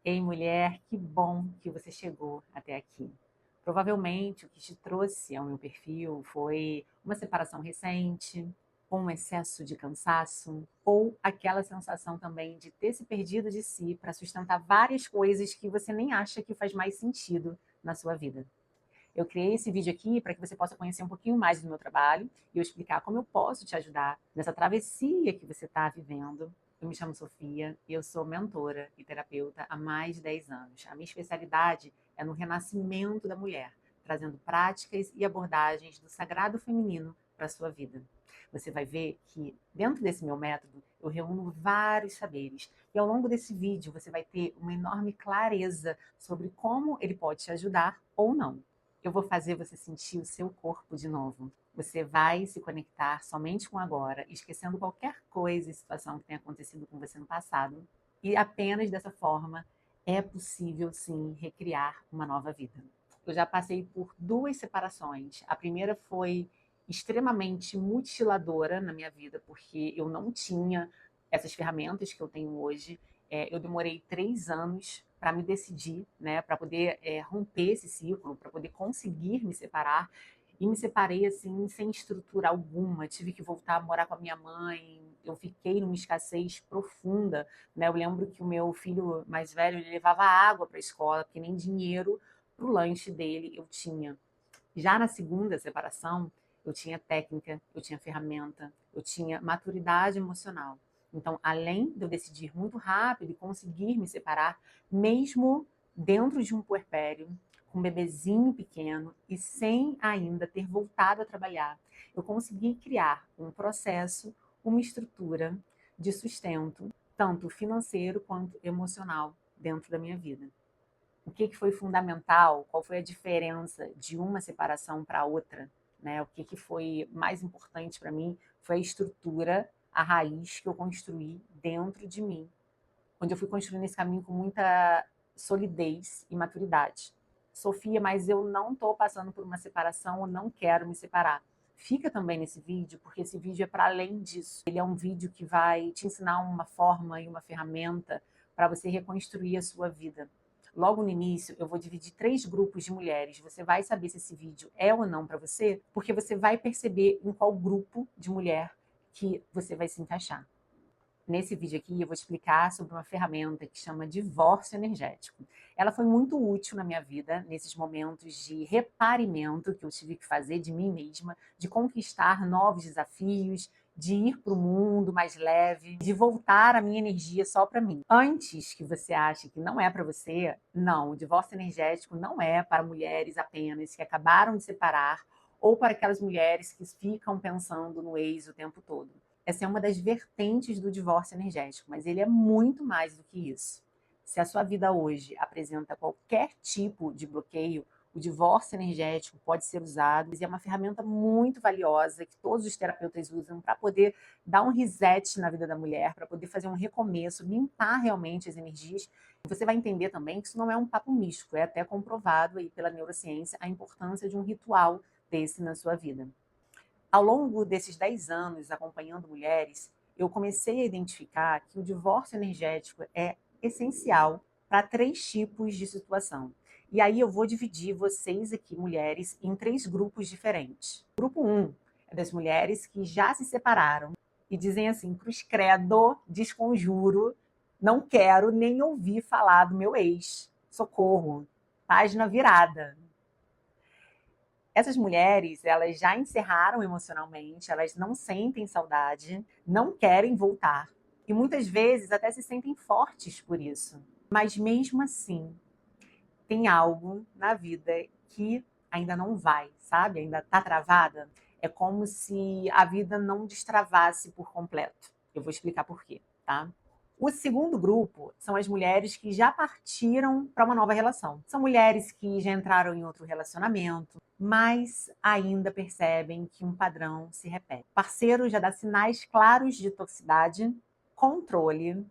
Ei, mulher, que bom que você chegou até aqui. Provavelmente o que te trouxe ao meu perfil foi uma separação recente, um excesso de cansaço, ou aquela sensação também de ter se perdido de si para sustentar várias coisas que você nem acha que faz mais sentido na sua vida. Eu criei esse vídeo aqui para que você possa conhecer um pouquinho mais do meu trabalho e eu explicar como eu posso te ajudar nessa travessia que você está vivendo. Eu me chamo Sofia e eu sou mentora e terapeuta há mais de 10 anos. A minha especialidade é no renascimento da mulher, trazendo práticas e abordagens do sagrado feminino para a sua vida. Você vai ver que dentro desse meu método eu reúno vários saberes e ao longo desse vídeo você vai ter uma enorme clareza sobre como ele pode te ajudar ou não. Eu vou fazer você sentir o seu corpo de novo. Você vai se conectar somente com agora, esquecendo qualquer coisa e situação que tenha acontecido com você no passado. E apenas dessa forma é possível, sim, recriar uma nova vida. Eu já passei por duas separações. A primeira foi extremamente mutiladora na minha vida, porque eu não tinha essas ferramentas que eu tenho hoje. Eu demorei 3 anos para me decidir, né, para poder romper esse ciclo, para poder conseguir me separar. E me separei assim, sem estrutura alguma. Tive que voltar a morar com a minha mãe. Eu fiquei numa escassez profunda, né? Eu lembro que o meu filho mais velho ele levava água para a escola, porque nem dinheiro para o lanche dele eu tinha. Já na segunda separação, eu tinha técnica, eu tinha ferramenta, eu tinha maturidade emocional. Então, além de eu decidir muito rápido e conseguir me separar, mesmo dentro de um puerpério, com um bebezinho pequeno e sem ainda ter voltado a trabalhar, eu consegui criar um processo, uma estrutura de sustento, tanto financeiro quanto emocional, dentro da minha vida. O que foi fundamental, qual foi a diferença de uma separação para outra, né? O que foi mais importante para mim foi a estrutura, a raiz que eu construí dentro de mim, onde eu fui construindo esse caminho com muita solidez e maturidade. Sofia, mas eu não estou passando por uma separação, eu não quero me separar. Fica também nesse vídeo, porque esse vídeo é para além disso. Ele é um vídeo que vai te ensinar uma forma e uma ferramenta para você reconstruir a sua vida. Logo no início, eu vou dividir 3 grupos de mulheres. Você vai saber se esse vídeo é ou não para você, porque você vai perceber em qual grupo de mulher que você vai se encaixar. Nesse vídeo aqui, eu vou te explicar sobre uma ferramenta que chama divórcio energético. Ela foi muito útil na minha vida, nesses momentos de reparimento que eu tive que fazer de mim mesma, de conquistar novos desafios, de ir para o mundo mais leve, de voltar a minha energia só para mim. Antes que você ache que não é para você, não, o divórcio energético não é para mulheres apenas que acabaram de separar ou para aquelas mulheres que ficam pensando no ex o tempo todo. Essa é uma das vertentes do divórcio energético, mas ele é muito mais do que isso. Se a sua vida hoje apresenta qualquer tipo de bloqueio, o divórcio energético pode ser usado e é uma ferramenta muito valiosa que todos os terapeutas usam para poder dar um reset na vida da mulher, para poder fazer um recomeço, limpar realmente as energias. E você vai entender também que isso não é um papo místico, é até comprovado aí pela neurociência a importância de um ritual desse na sua vida. Ao longo desses 10 anos acompanhando mulheres, eu comecei a identificar que o divórcio energético é essencial para 3 tipos de situação. E aí eu vou dividir vocês aqui, mulheres, em 3 grupos diferentes. O grupo 1 é das mulheres que já se separaram e dizem assim, cruz credo, desconjuro, não quero nem ouvir falar do meu ex. Socorro, página virada. Essas mulheres, elas já encerraram emocionalmente, elas não sentem saudade, não querem voltar. E muitas vezes até se sentem fortes por isso. Mas mesmo assim, tem algo na vida que ainda não vai, sabe? Ainda está travada. É como se a vida não destravasse por completo. Eu vou explicar por quê, tá? O segundo grupo são as mulheres que já partiram para uma nova relação. São mulheres que já entraram em outro relacionamento, mas ainda percebem que um padrão se repete. O parceiro já dá sinais claros de toxicidade, controle,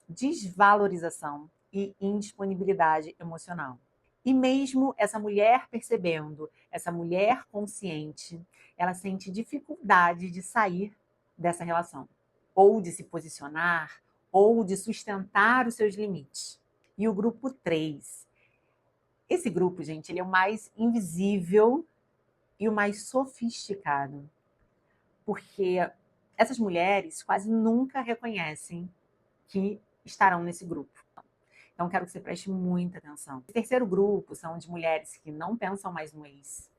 desvalorização e indisponibilidade emocional. E mesmo essa mulher percebendo, essa mulher consciente, ela sente dificuldade de sair dessa relação, ou de se posicionar, ou de sustentar os seus limites. e o grupo 3. Esse grupo, gente, ele é o mais invisível e o mais sofisticado, porque essas mulheres quase nunca reconhecem que estarão nesse grupo. Então, quero que você preste muita atenção. O terceiro grupo são de mulheres que não pensam mais no ex.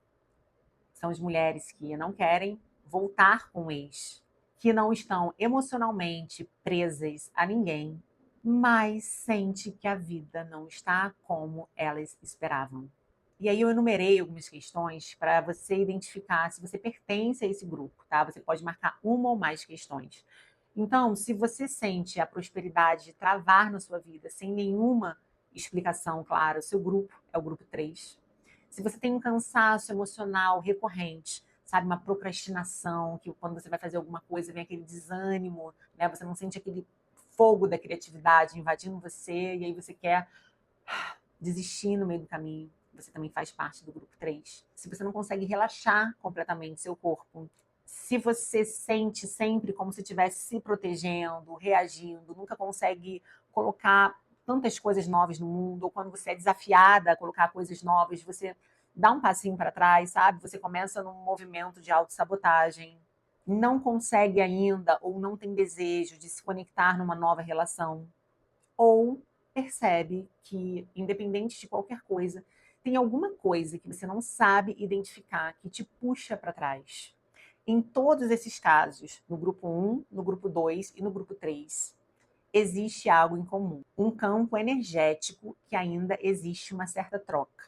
São de mulheres que não querem voltar com o ex, que não estão emocionalmente presas a ninguém, mas sente que a vida não está como elas esperavam. E aí eu enumerei algumas questões para você identificar se você pertence a esse grupo, tá? Você pode marcar uma ou mais questões. Então, se você sente a prosperidade travar na sua vida sem nenhuma explicação clara, o seu grupo é o grupo 3. Se você tem um cansaço emocional recorrente, sabe, uma procrastinação, que quando você vai fazer alguma coisa vem aquele desânimo, né? Você não sente aquele fogo da criatividade invadindo você e aí você quer desistir no meio do caminho. Você também faz parte do grupo 3. Se você não consegue relaxar completamente seu corpo, se você sente sempre como se estivesse se protegendo, reagindo, nunca consegue colocar tantas coisas novas no mundo, ou quando você é desafiada a colocar coisas novas, você dá um passinho para trás, sabe? Você começa num movimento de autossabotagem, não consegue ainda ou não tem desejo de se conectar numa nova relação, ou percebe que, independente de qualquer coisa, tem alguma coisa que você não sabe identificar que te puxa para trás. Em todos esses casos, no grupo 1, no grupo 2 e no grupo 3, existe algo em comum. Um campo energético que ainda existe uma certa troca.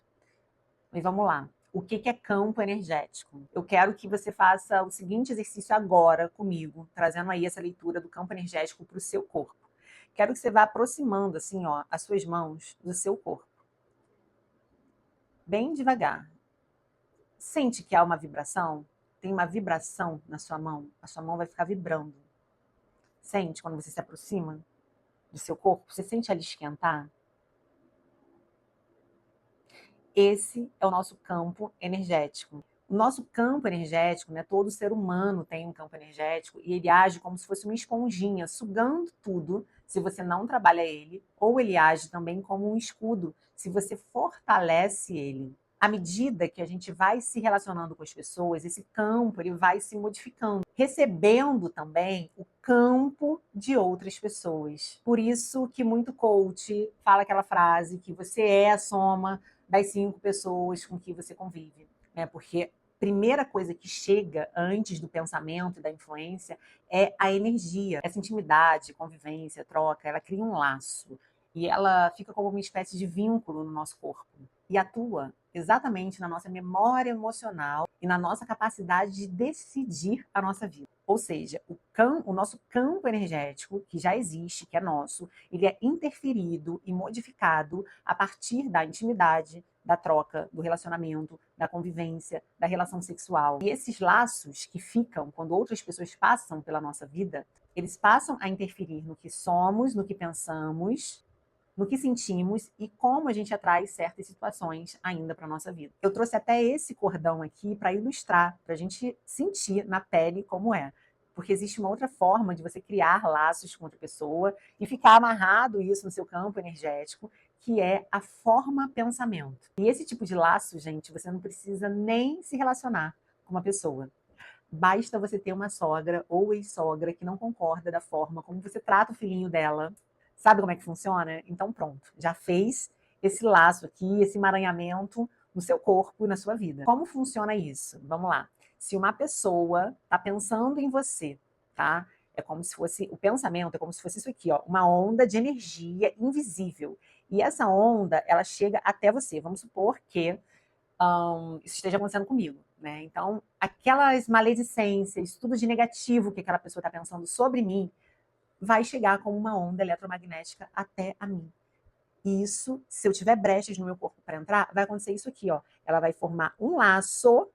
Mas vamos lá. O que é campo energético? Eu quero que você faça o seguinte exercício agora comigo, trazendo aí essa leitura do campo energético para o seu corpo. Quero que você vá aproximando assim, ó, as suas mãos do seu corpo. Bem devagar. Sente que há uma vibração? Tem uma vibração na sua mão? A sua mão vai ficar vibrando. Sente quando você se aproxima do seu corpo? Você sente ela esquentar? Esse é o nosso campo energético. O nosso campo energético, né, todo ser humano tem um campo energético e ele age como se fosse uma esponjinha, sugando tudo se você não trabalha ele, ou ele age também como um escudo, se você fortalece ele. À medida que a gente vai se relacionando com as pessoas, esse campo ele vai se modificando, recebendo também o campo de outras pessoas. Por isso que muito coach fala aquela frase que você é a soma das 5 pessoas com que você convive, né? Porque a primeira coisa que chega antes do pensamento e da influência é a energia. Essa intimidade, convivência, troca, ela cria um laço e ela fica como uma espécie de vínculo no nosso corpo e atua exatamente na nossa memória emocional e na nossa capacidade de decidir a nossa vida. Ou seja, o nosso campo energético, que já existe, que é nosso, ele é interferido e modificado a partir da intimidade, da troca, do relacionamento, da convivência, da relação sexual. E esses laços que ficam quando outras pessoas passam pela nossa vida, eles passam a interferir no que somos, no que pensamos, no que sentimos e como a gente atrai certas situações ainda para a nossa vida. Eu trouxe até esse cordão aqui para ilustrar, para a gente sentir na pele como é. Porque existe uma outra forma de você criar laços com outra pessoa e ficar amarrado isso no seu campo energético, que é a forma pensamento. E esse tipo de laço, gente, você não precisa nem se relacionar com uma pessoa. Basta você ter uma sogra ou ex-sogra que não concorda da forma como você trata o filhinho dela. Sabe como é que funciona? Então pronto, já fez esse laço aqui, esse emaranhamento no seu corpo e na sua vida. Como funciona isso? Vamos lá. Se uma pessoa está pensando em você, tá? É como se fosse, o pensamento é como se fosse isso aqui, ó, uma onda de energia invisível. E essa onda, ela chega até você. Vamos supor que isso esteja acontecendo comigo, né? Então, aquelas maledicências, tudo de negativo que aquela pessoa está pensando sobre mim, vai chegar como uma onda eletromagnética até a mim. E isso, se eu tiver brechas no meu corpo para entrar, vai acontecer isso aqui, ó. Ela vai formar um laço,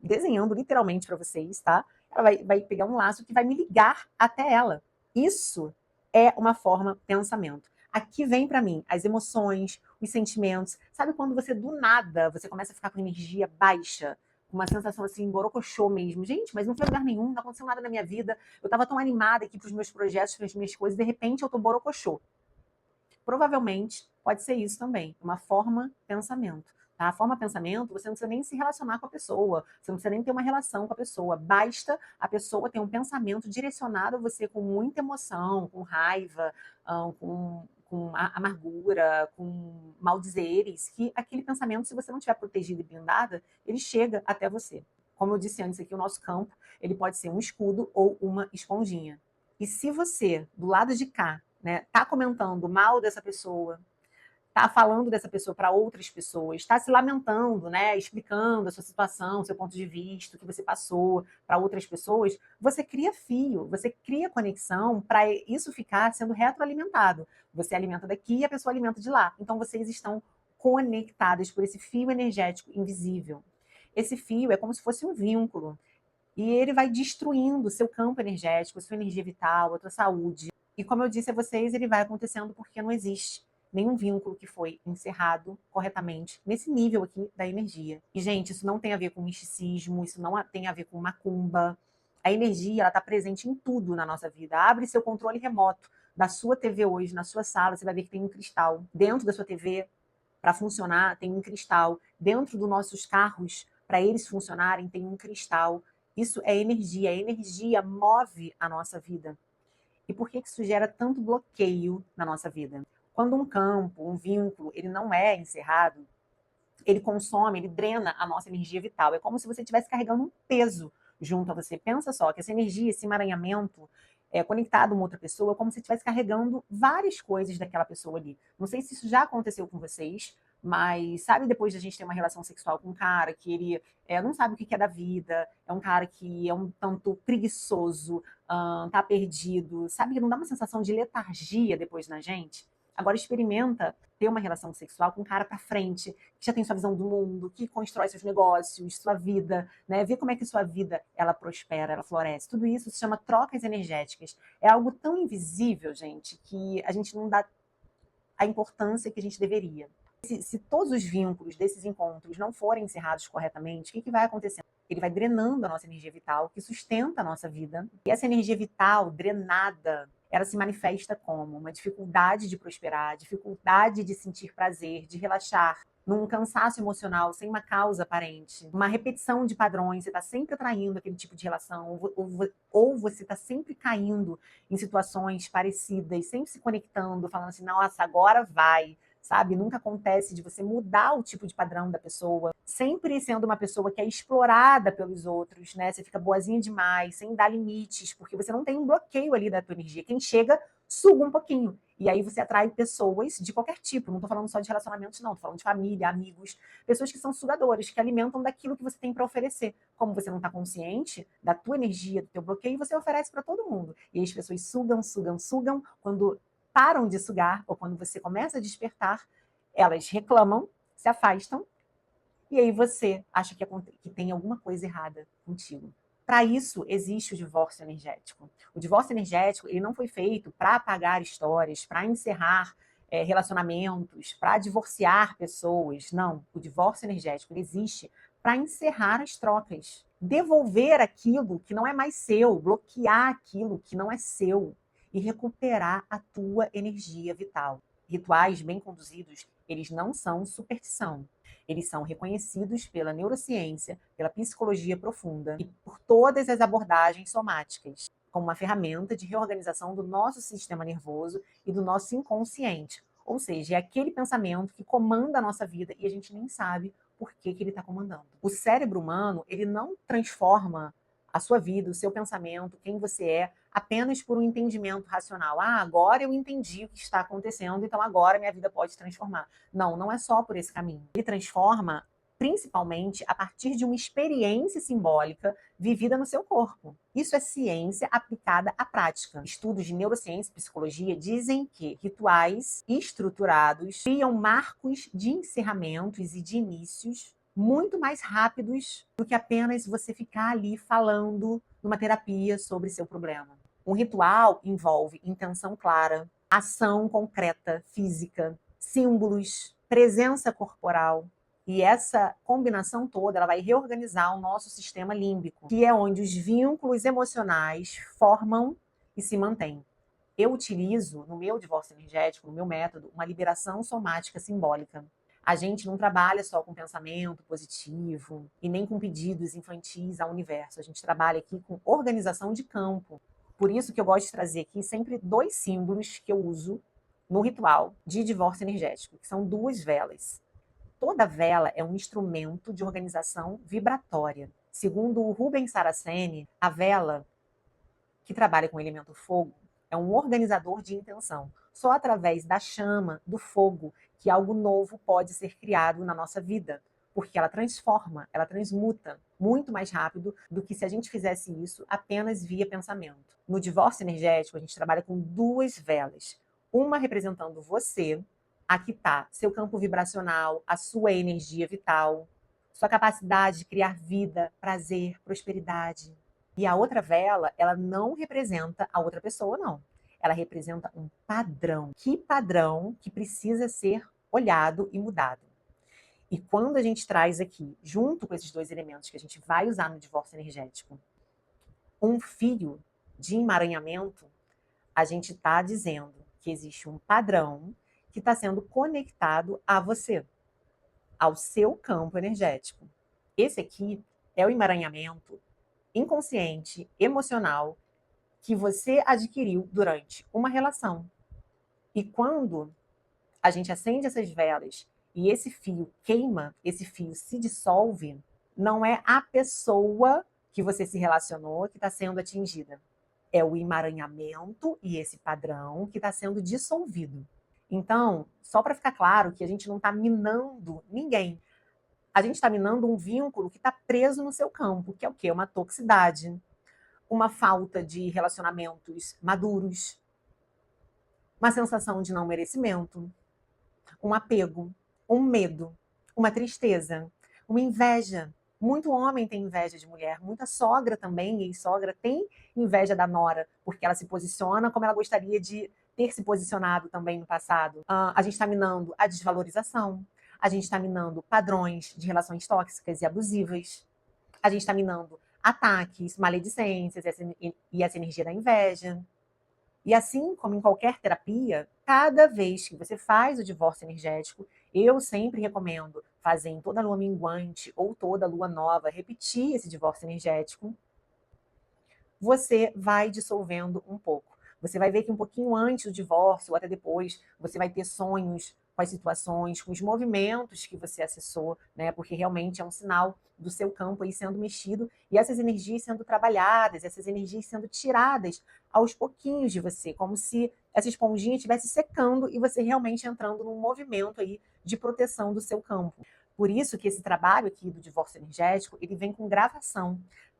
desenhando literalmente para vocês, tá? Ela vai pegar um laço que vai me ligar até ela. Isso é uma forma pensamento. Aqui vem para mim as emoções, os sentimentos. Sabe quando você do nada você começa a ficar com energia baixa? Uma sensação assim, borocochô mesmo. Gente, mas não foi lugar nenhum, não aconteceu nada na minha vida. Eu tava tão animada aqui pros meus projetos, pras minhas coisas, de repente eu tô borocochô. Provavelmente pode ser isso também, uma forma pensamento. Tá? A forma pensamento, você não precisa nem se relacionar com a pessoa, você não precisa nem ter uma relação com a pessoa, basta a pessoa ter um pensamento direcionado a você com muita emoção, com raiva, com amargura, com maldizeres, que aquele pensamento, se você não estiver protegida e blindada, ele chega até você. Como eu disse antes aqui, o nosso campo, ele pode ser um escudo ou uma esponjinha. E se você, do lado de cá, né, tá comentando mal dessa pessoa, tá falando dessa pessoa para outras pessoas, está se lamentando, né, explicando a sua situação, seu ponto de vista, o que você passou para outras pessoas, você cria fio, você cria conexão para isso ficar sendo retroalimentado. Você alimenta daqui e a pessoa alimenta de lá. Então vocês estão conectados por esse fio energético invisível. Esse fio é como se fosse um vínculo. E ele vai destruindo o seu campo energético, a sua energia vital, a sua saúde. E como eu disse a vocês, ele vai acontecendo porque não existe nenhum vínculo que foi encerrado corretamente nesse nível aqui da energia. E, gente, isso não tem a ver com misticismo, isso não tem a ver com macumba. A energia, ela está presente em tudo na nossa vida. Abre seu controle remoto da sua TV hoje, na sua sala, você vai ver que tem um cristal. Dentro da sua TV, para funcionar, tem um cristal. Dentro dos nossos carros, para eles funcionarem, tem um cristal. Isso é energia. A energia move a nossa vida. E por que isso gera tanto bloqueio na nossa vida? Quando um campo, um vínculo, ele não é encerrado, ele consome, ele drena a nossa energia vital. É como se você estivesse carregando um peso junto a você. Pensa só que essa energia, esse emaranhamento conectado a uma outra pessoa, é como se estivesse carregando várias coisas daquela pessoa ali. Não sei se isso já aconteceu com vocês, mas sabe depois da gente ter uma relação sexual com um cara que ele não sabe o que é da vida, é um cara que é um tanto preguiçoso, tá perdido, sabe que não dá uma sensação de letargia depois na gente? Agora experimenta ter uma relação sexual com um cara pra frente, que já tem sua visão do mundo, que constrói seus negócios, sua vida, né? Ver como é que sua vida ela prospera, ela floresce. Tudo isso se chama trocas energéticas. É algo tão invisível, gente, que a gente não dá a importância que a gente deveria. Se todos os vínculos desses encontros não forem encerrados corretamente, o que vai acontecer? Ele vai drenando a nossa energia vital, que sustenta a nossa vida. E essa energia vital drenada, ela se manifesta como uma dificuldade de prosperar, dificuldade de sentir prazer, de relaxar, num cansaço emocional sem uma causa aparente, uma repetição de padrões, você está sempre atraindo aquele tipo de relação, ou você está sempre caindo em situações parecidas, sempre se conectando, falando assim, nossa, agora vai, sabe? Nunca acontece de você mudar o tipo de padrão da pessoa, sempre sendo uma pessoa que é explorada pelos outros, né? Você fica boazinha demais, sem dar limites, porque você não tem um bloqueio ali da tua energia. Quem chega, suga um pouquinho. E aí você atrai pessoas de qualquer tipo. Não tô falando só de relacionamentos, não. Tô falando de família, amigos, pessoas que são sugadoras, que alimentam daquilo que você tem para oferecer. Como você não está consciente da tua energia, do teu bloqueio, você oferece para todo mundo. E aí as pessoas sugam, sugam, sugam. Quando param de sugar, ou quando você começa a despertar, elas reclamam, se afastam, e aí você acha que tem alguma coisa errada contigo. Para isso, existe o divórcio energético. O divórcio energético ele não foi feito para apagar histórias, para encerrar relacionamentos, para divorciar pessoas. Não, o divórcio energético ele existe para encerrar as trocas. Devolver aquilo que não é mais seu, bloquear aquilo que não é seu e recuperar a tua energia vital. Rituais bem conduzidos, eles não são superstição. Eles são reconhecidos pela neurociência, pela psicologia profunda e por todas as abordagens somáticas, como uma ferramenta de reorganização do nosso sistema nervoso e do nosso inconsciente. Ou seja, é aquele pensamento que comanda a nossa vida e a gente nem sabe por que ele está comandando. O cérebro humano, ele não transforma a sua vida, o seu pensamento, quem você é, apenas por um entendimento racional. Ah, agora eu entendi o que está acontecendo, então agora minha vida pode se transformar. Não, não é só por esse caminho. Ele transforma principalmente a partir de uma experiência simbólica vivida no seu corpo. Isso é ciência aplicada à prática. Estudos de neurociência e psicologia dizem que rituais estruturados criam marcos de encerramentos e de inícios muito mais rápidos do que apenas você ficar ali falando numa terapia sobre seu problema. Um ritual envolve intenção clara, ação concreta, física, símbolos, presença corporal. E essa combinação toda ela vai reorganizar o nosso sistema límbico, que é onde os vínculos emocionais formam e se mantêm. Eu utilizo, no meu divórcio energético, no meu método, uma liberação somática simbólica. A gente não trabalha só com pensamento positivo e nem com pedidos infantis ao universo. A gente trabalha aqui com organização de campo. Por isso que eu gosto de trazer aqui sempre 2 símbolos que eu uso no ritual de divórcio energético, que são 2 velas. Toda vela é um instrumento de organização vibratória. Segundo o Rubens Saraceni, a vela que trabalha com o elemento fogo é um organizador de intenção. Só através da chama, do fogo, que algo novo pode ser criado na nossa vida, porque ela transforma, ela transmuta muito mais rápido do que se a gente fizesse isso apenas via pensamento. No divórcio energético, a gente trabalha com 2 velas, uma representando você, aqui está seu campo vibracional, a sua energia vital, sua capacidade de criar vida, prazer, prosperidade. E a outra vela, ela não representa a outra pessoa, não. Ela representa um padrão. Que padrão que precisa ser olhado e mudado. E quando a gente traz aqui, junto com esses 2 elementos que a gente vai usar no divórcio energético, um fio de emaranhamento, a gente está dizendo que existe um padrão que está sendo conectado a você, ao seu campo energético. Esse aqui é o emaranhamento inconsciente, emocional, que você adquiriu durante uma relação. E quando a gente acende essas velas e esse fio queima, esse fio se dissolve, não é a pessoa que você se relacionou que está sendo atingida. É o emaranhamento e esse padrão que está sendo dissolvido. Então, só para ficar claro que a gente não está minando ninguém. A gente está minando um vínculo que está preso no seu campo, que é o quê? Uma toxicidade, uma falta de relacionamentos maduros, uma sensação de não merecimento, um apego, um medo, uma tristeza, uma inveja. Muito homem tem inveja de mulher, muita sogra também, e sogra tem inveja da nora, porque ela se posiciona como ela gostaria de ter se posicionado também no passado. A gente está minando a desvalorização, a gente está minando padrões de relações tóxicas e abusivas, a gente está minando ataques, maledicências e essa energia da inveja. E assim como em qualquer terapia, cada vez que você faz o divórcio energético, eu sempre recomendo fazer em toda lua minguante ou toda lua nova, repetir esse divórcio energético. Você vai dissolvendo um pouco. Você vai ver que um pouquinho antes do divórcio, ou até depois, você vai ter sonhos com as situações, com os movimentos que você acessou, né? Porque realmente é um sinal do seu campo aí sendo mexido e essas energias sendo trabalhadas, essas energias sendo tiradas aos pouquinhos de você, como se essa esponjinha estivesse secando e você realmente entrando num movimento aí de proteção do seu campo. Por isso que esse trabalho aqui do divórcio energético, ele vem com gravação.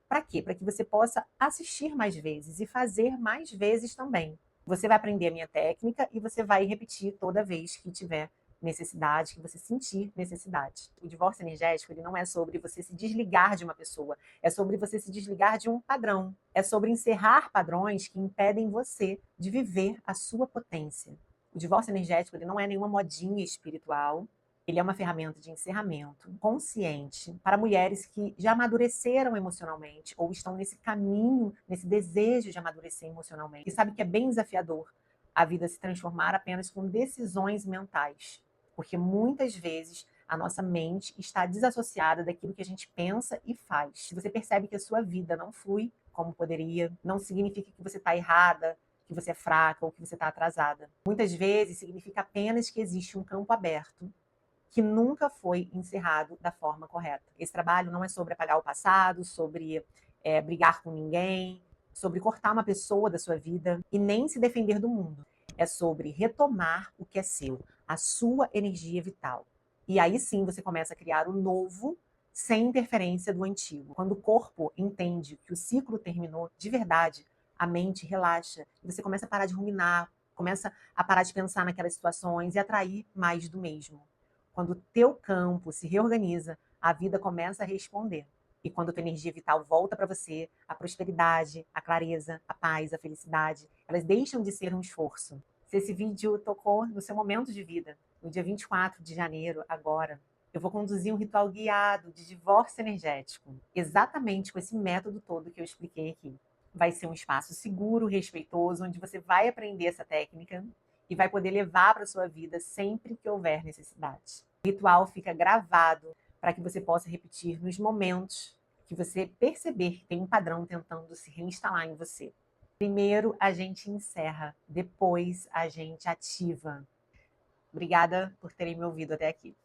Para quê? Para que você possa assistir mais vezes e fazer mais vezes também. Você vai aprender a minha técnica e você vai repetir toda vez que tiver necessidade, que você sentir necessidade. O divórcio energético, ele não é sobre você se desligar de uma pessoa, é sobre você se desligar de um padrão, é sobre encerrar padrões que impedem você de viver a sua potência. O divórcio energético, ele não é nenhuma modinha espiritual, ele é uma ferramenta de encerramento consciente para mulheres que já amadureceram emocionalmente ou estão nesse caminho, nesse desejo de amadurecer emocionalmente. E sabe que é bem desafiador a vida se transformar apenas com decisões mentais. Porque muitas vezes a nossa mente está desassociada daquilo que a gente pensa e faz. Se você percebe que a sua vida não flui como poderia, não significa que você está errada, que você é fraca ou que você está atrasada. Muitas vezes significa apenas que existe um campo aberto que nunca foi encerrado da forma correta. Esse trabalho não é sobre apagar o passado, sobre brigar com ninguém, sobre cortar uma pessoa da sua vida e nem se defender do mundo. É sobre retomar o que é seu, a sua energia vital. E aí sim você começa a criar o novo sem interferência do antigo. Quando o corpo entende que o ciclo terminou de verdade, a mente relaxa e você começa a parar de ruminar, começa a parar de pensar naquelas situações e atrair mais do mesmo. Quando o teu campo se reorganiza, a vida começa a responder. E quando a tua energia vital volta para você, a prosperidade, a clareza, a paz, a felicidade, elas deixam de ser um esforço. Se esse vídeo tocou no seu momento de vida, no dia 24 de janeiro, agora, eu vou conduzir um ritual guiado de divórcio energético, exatamente com esse método todo que eu expliquei aqui. vai ser um espaço seguro, respeitoso, onde você vai aprender essa técnica e vai poder levar para a sua vida sempre que houver necessidade. O ritual fica gravado para que você possa repetir nos momentos que você perceber que tem um padrão tentando se reinstalar em você. Primeiro a gente encerra, depois a gente ativa. Obrigada por terem me ouvido até aqui.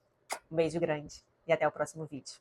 Um beijo grande e até o próximo vídeo.